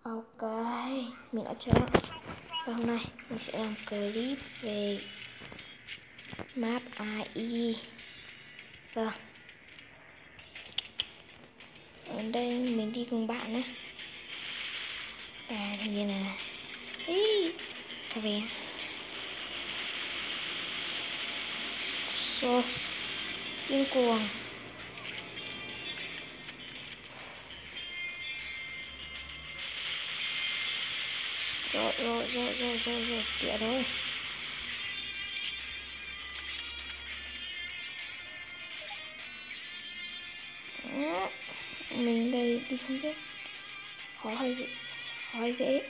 Ok, mình đã chơi. Và hôm nay mình sẽ làm clip về map AI. Vâng. Ở đây mình đi cùng bạn nhé. Thành viên này. Cà về. Rồi. Điên cuồng. Rồi, tỉa rồi. Mình đây đi không biết khó hay dễ.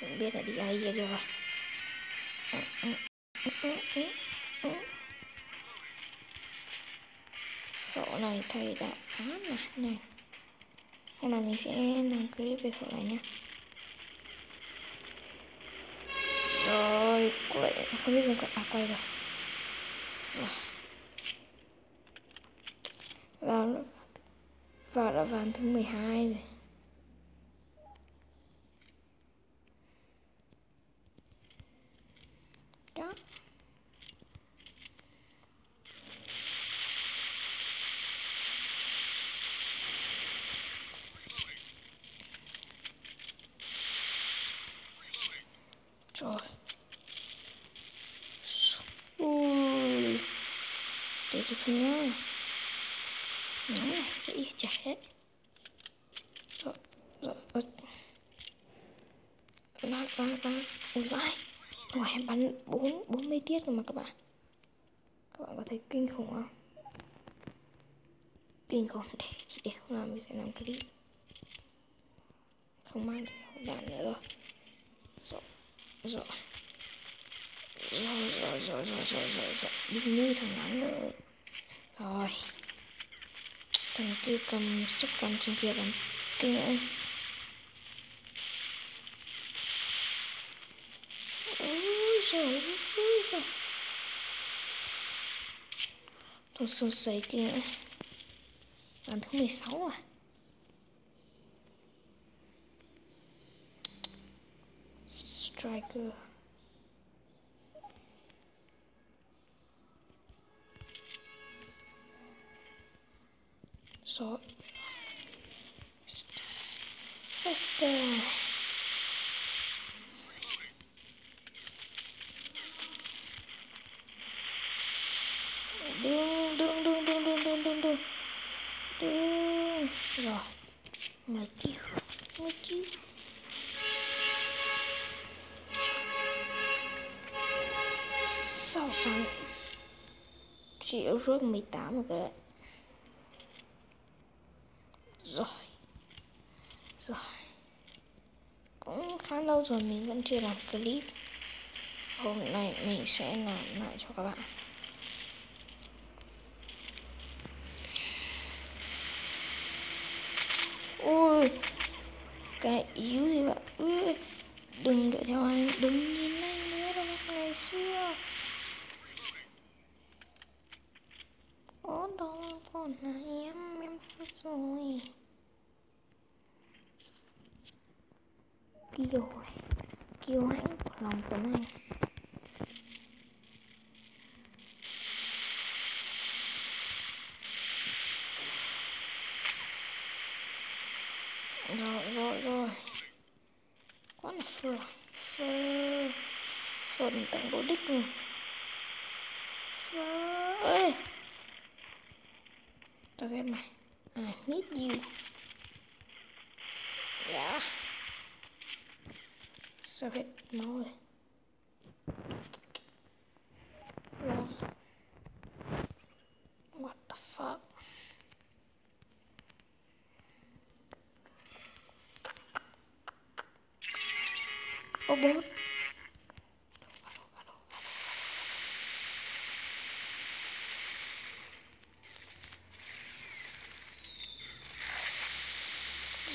Mình biết là đi ai rồi. Khẩu này thầy đã án này. Hôm nay mình sẽ làm clip về khẩu này nha. Rồi, không biết mình còn quay rồi. Vào đã ván thứ 12 rồi. Đó. Rồi. Ui. Để cho tôi nhá. Nóng này, dễ chảy đấy. Rồi. Ui vãi. Ui, em bắn 40 tiết rồi mà các bạn. Các bạn có thấy kinh khủng không? Kinh khủng. Để hôm nào mình sẽ làm clip. Không mang được hộp đạn nữa rồi. Rồi. Đừng như thằng nắng nữa. Rồi. Thằng kia cầm xúc cầm trên kia bắn kinh nữa. Ôi trời. Thằng sườn sấy kia nữa. Ván thứ 16 à. Striker. Rồi. Faster. Đừng. Rồi. 10 kill. Sao xong. Chịu rớt 18 rồi kìa. Rồi. Cũng khá lâu rồi mình vẫn chưa làm clip. Hôm nay mình sẽ làm lại cho các bạn. Ui, cái yếu gì vậy? Ui, đừng đuổi theo anh, đừng nhìn anh nữa đâu ngày xưa. Đó còn là em mất rồi. Kiêu hãnh của lòng Tuấn Anh. Rồi. Quá là phơ đến tận vô đích rồi. Ơi. Tao ghét mày. I need you. Yeah. Sao hết máu rồi. What the fuck. Ô bố.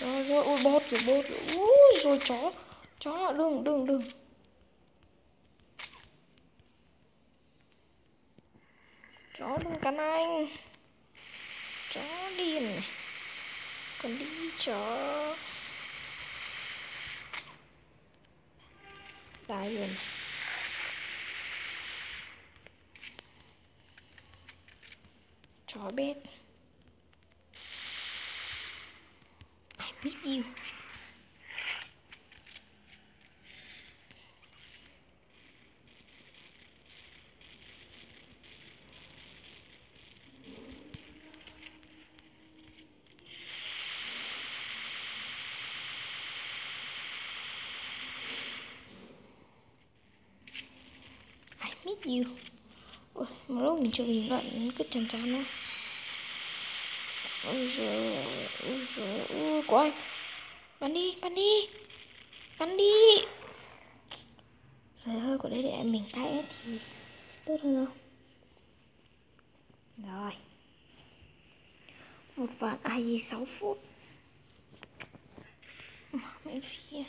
Rồi ui bốt rồi. Ui rồi chó đừng. Chó đừng cắn anh. Chó điên này. Còn đi chó. cái luôn. Chó bét. I miss you. I miss you. Ôi, mà lúc mình chưa bình luận cứ chán chán nữa. Ôi giời ơi, quay. Bắn đi. Trời ơi, của đấy để mình cãi thì tốt hơn không? Rồi. Một vạn AI 6 phút. Miễn phí à?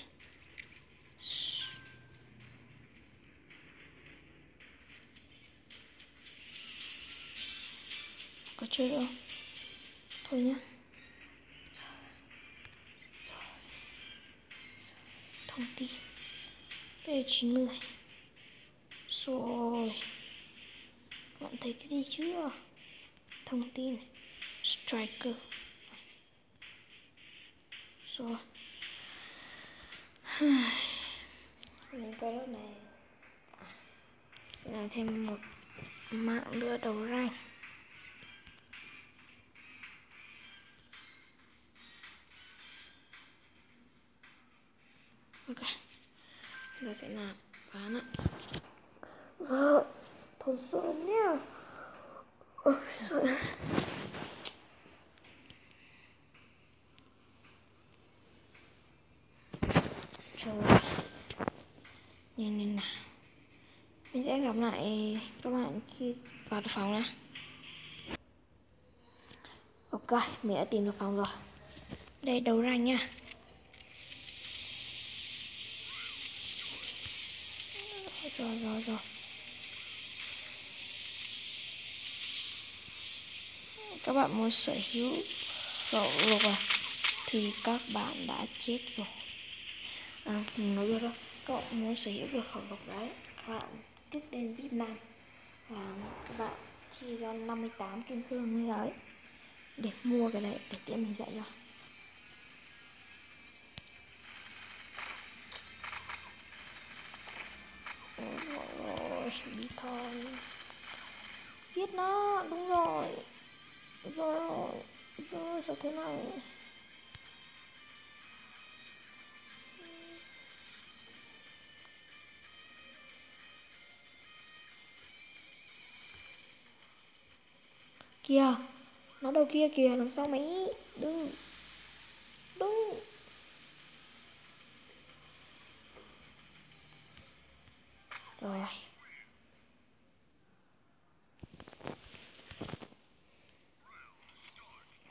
Có chơi được không? Thôi nhá. Thông tin P90. Rồi. Bạn thấy cái gì chưa? Thông tin Striker. Rồi. Mình có lúc này sẽ làm thêm một mạng nữa đầu rank. Ok. Giờ sẽ làm bán ạ. Rồi. Thôi sợ nhá. Ôi sợ. Trời. Nhìn nào. Mình sẽ gặp lại các bạn khi vào được phòng nha. Ok, mình đã tìm được phòng rồi. Đây đầu rank nha. Rồi. Các bạn muốn sở hữu khẩu lục à? Thì các bạn đã chết rồi. Mình nói được đâu. Các bạn muốn sở hữu được khẩu lục đấy, các bạn kích lên VIP 5 và các bạn chi ra 58 kim cương như đấy để mua cái đấy, để tiện mình dạy cho. Ôi, đi thôi. Giết nó, đúng rồi. Rồi, sao thế này? Kìa, nó đâu kia kìa, đằng sau mày. Đừng. Rồi.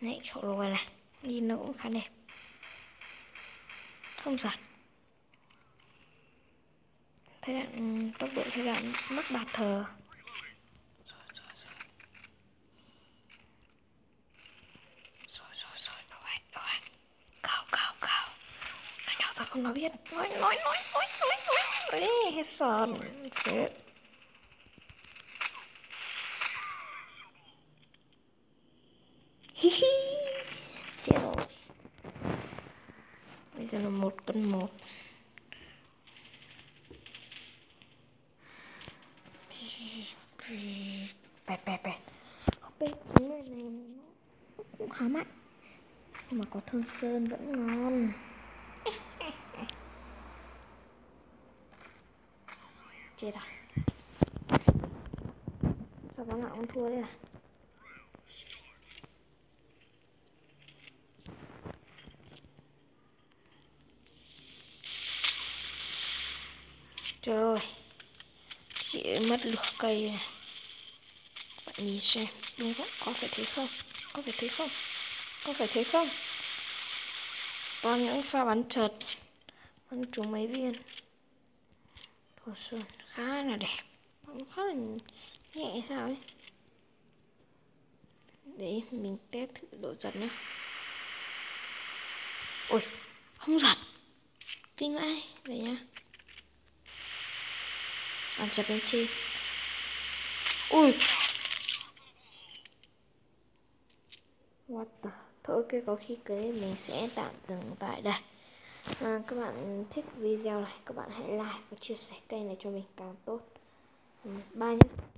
Này, khẩu lồ này, nhìn nó cũng khá đẹp. Không giật. Thế đạn, tốc độ thế đạn mắc bạt thờ. Rồi, đâu rồi. Cao. Nói nhỏ thôi không nó biết. Nói đi, hết sờn. Chết. Chết rồi. Bây giờ là 1-1. Bẹt. P90 này nó cũng khá mạnh, nhưng mà có thơm sơn vẫn ngon. Chết rồi. Sao bắn lại con thua đây này. Trời ơi, chị mất lửa cây này. Bạn nhìn xem, đúng vậy, có phải thế không? Toàn những pha bắn trượt, bắn trúng mấy viên. Thổ sơn khá là đẹp, bắn khá là nhẹ sao ấy. Để mình test thử độ giật nhé. Ôi, không giật. Kinh vậy, để nha. bạn sẽ bên trên. Ui, what the... Thôi ok, có khi clip mình sẽ tạm dừng tại đây. Các bạn thích video này, các bạn hãy like và chia sẻ kênh này cho mình càng tốt. Bye nhé.